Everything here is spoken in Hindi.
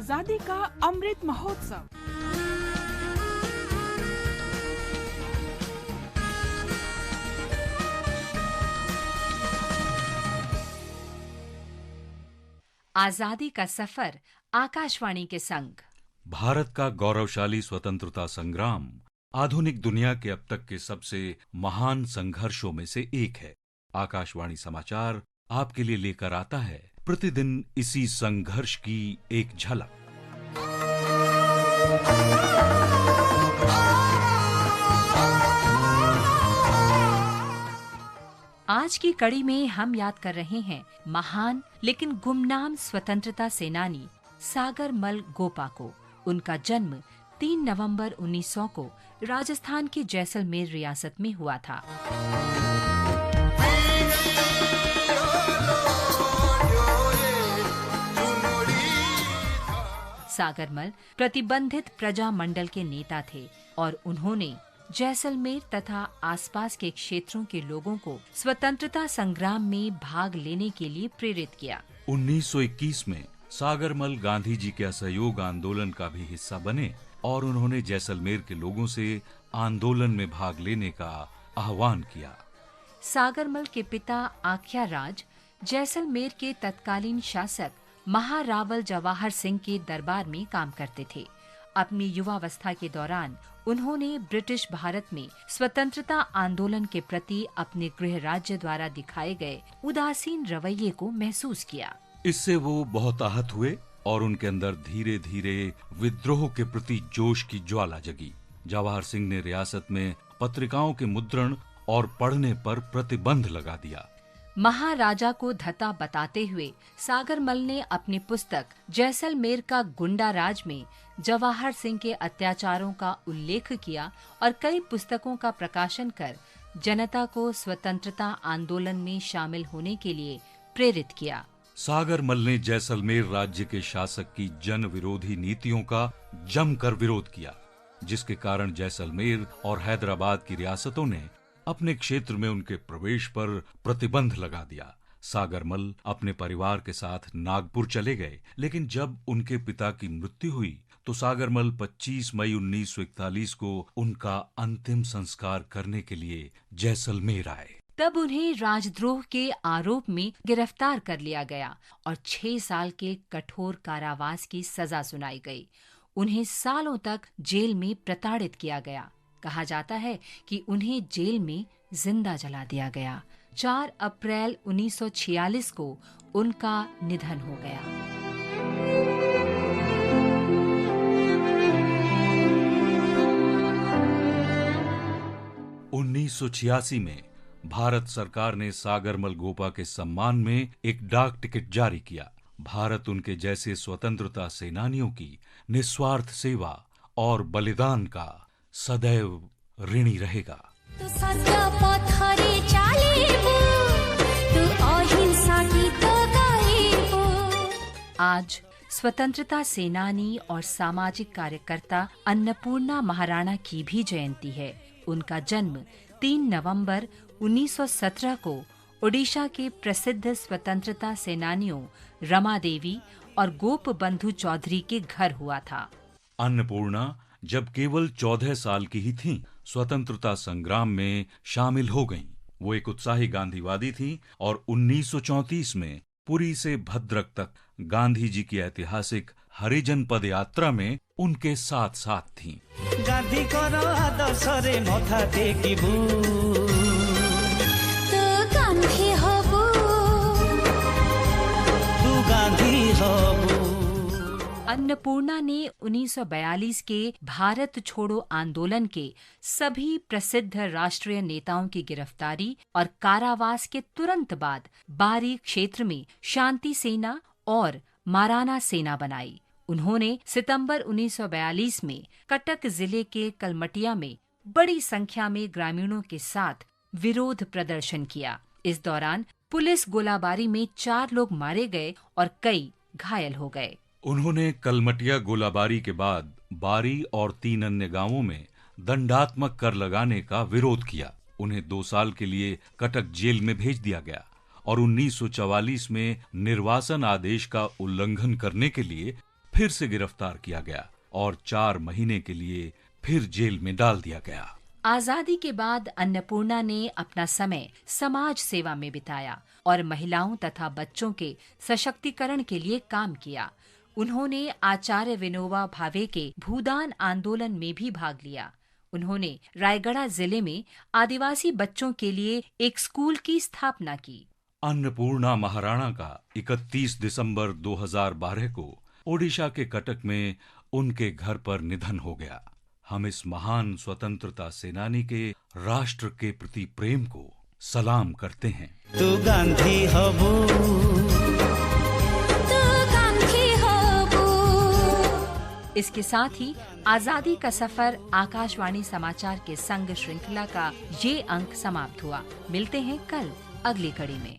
आजादी का अमृत महोत्सव। आजादी का सफर आकाशवाणी के संग। भारत का गौरवशाली स्वतंत्रता संग्राम आधुनिक दुनिया के अब तक के सबसे महान संघर्षों में से एक है। आकाशवाणी समाचार आपके लिए लेकर आता है प्रतिदिन इसी संघर्ष की एक झलक। आज की कड़ी में हम याद कर रहे हैं महान लेकिन गुमनाम स्वतंत्रता सेनानी सागर मल गोपा को। उनका जन्म 3 नवंबर 1900 को राजस्थान के जैसलमेर रियासत में हुआ था। सागरमल प्रतिबंधित प्रजा मंडल के नेता थे और उन्होंने जैसलमेर तथा आसपास के क्षेत्रों के लोगों को स्वतंत्रता संग्राम में भाग लेने के लिए प्रेरित किया। 1921 में सागरमल गांधी जी के असहयोग आंदोलन का भी हिस्सा बने और उन्होंने जैसलमेर के लोगों से आंदोलन में भाग लेने का आह्वान किया। सागरमल के पिता आख्या राज जैसलमेर के तत्कालीन शासक महारावल जवाहर सिंह के दरबार में काम करते थे। अपनी युवावस्था के दौरान उन्होंने ब्रिटिश भारत में स्वतंत्रता आंदोलन के प्रति अपने गृह राज्य द्वारा दिखाए गए उदासीन रवैये को महसूस किया। इससे वो बहुत आहत हुए और उनके अंदर धीरे धीरे विद्रोह के प्रति जोश की ज्वाला जगी। जवाहर सिंह ने रियासत में पत्रिकाओं के मुद्रण और पढ़ने पर प्रतिबंध लगा दिया। महाराजा को धता बताते हुए सागरमल ने अपनी पुस्तक जैसलमेर का गुंडा राज में जवाहर सिंह के अत्याचारों का उल्लेख किया और कई पुस्तकों का प्रकाशन कर जनता को स्वतंत्रता आंदोलन में शामिल होने के लिए प्रेरित किया। सागरमल ने जैसलमेर राज्य के शासक की जन विरोधी नीतियों का जमकर विरोध किया, जिसके कारण जैसलमेर और हैदराबाद की रियासतों ने अपने क्षेत्र में उनके प्रवेश पर प्रतिबंध लगा दिया। सागरमल अपने परिवार के साथ नागपुर चले गए, लेकिन जब उनके पिता की मृत्यु हुई तो सागरमल 25 मई 1941 को उनका अंतिम संस्कार करने के लिए जैसलमेर आए। तब उन्हें राजद्रोह के आरोप में गिरफ्तार कर लिया गया और 6 साल के कठोर कारावास की सजा सुनाई गई। उन्हें सालों तक जेल में प्रताड़ित किया गया। कहा जाता है कि उन्हें जेल में जिंदा जला दिया गया। 4 अप्रैल 1946 को उनका निधन हो गया। 1986 में भारत सरकार ने सागरमल गोपा के सम्मान में एक डाक टिकट जारी किया। भारत उनके जैसे स्वतंत्रता सेनानियों की निस्वार्थ सेवा और बलिदान का सदैव ऋणी रहेगा। आज स्वतंत्रता सेनानी और सामाजिक कार्यकर्ता अन्नपूर्णा महाराणा की भी जयंती है। उनका जन्म 3 नवंबर 1917 को ओडिशा के प्रसिद्ध स्वतंत्रता सेनानियों रमा देवी और गोप बंधु चौधरी के घर हुआ था। अन्नपूर्णा जब केवल 14 साल की ही थीं, स्वतंत्रता संग्राम में शामिल हो गईं। वो एक उत्साही गांधीवादी थीं और 1934 में पुरी से भद्रक तक गांधी जी की ऐतिहासिक हरिजन पद यात्रा में उनके साथ साथ थीं। गांधी करो आदर्श रे मथा टेकिबू तो गांधी हबू तू गांधी हबू। अन्नपूर्णा ने 1942 के भारत छोड़ो आंदोलन के सभी प्रसिद्ध राष्ट्रीय नेताओं की गिरफ्तारी और कारावास के तुरंत बाद बारी क्षेत्र में शांति सेना और माराना सेना बनाई। उन्होंने सितंबर 1942 में कटक जिले के कलमटिया में बड़ी संख्या में ग्रामीणों के साथ विरोध प्रदर्शन किया। इस दौरान पुलिस गोलाबारी में 4 लोग मारे गए और कई घायल हो गए। उन्होंने कलमटिया गोलाबारी के बाद बारी और 3 अन्य गांवों में दंडात्मक कर लगाने का विरोध किया। उन्हें 2 साल के लिए कटक जेल में भेज दिया गया और 1944 में निर्वासन आदेश का उल्लंघन करने के लिए फिर से गिरफ्तार किया गया और 4 महीने के लिए फिर जेल में डाल दिया गया। आजादी के बाद अन्नपूर्णा ने अपना समय समाज सेवा में बिताया और महिलाओं तथा बच्चों के सशक्तिकरण के लिए काम किया। उन्होंने आचार्य विनोबा भावे के भूदान आंदोलन में भी भाग लिया। उन्होंने रायगढ़ जिले में आदिवासी बच्चों के लिए एक स्कूल की स्थापना की। अन्नपूर्णा महाराणा का 31 दिसंबर 2012 को ओडिशा के कटक में उनके घर पर निधन हो गया। हम इस महान स्वतंत्रता सेनानी के राष्ट्र के प्रति प्रेम को सलाम करते हैं। तू गांधी हबू, तू गांधी हबू। इसके साथ ही आजादी का सफर आकाशवाणी समाचार के संग श्रृंखला का ये अंक समाप्त हुआ। मिलते हैं कल अगली कड़ी में।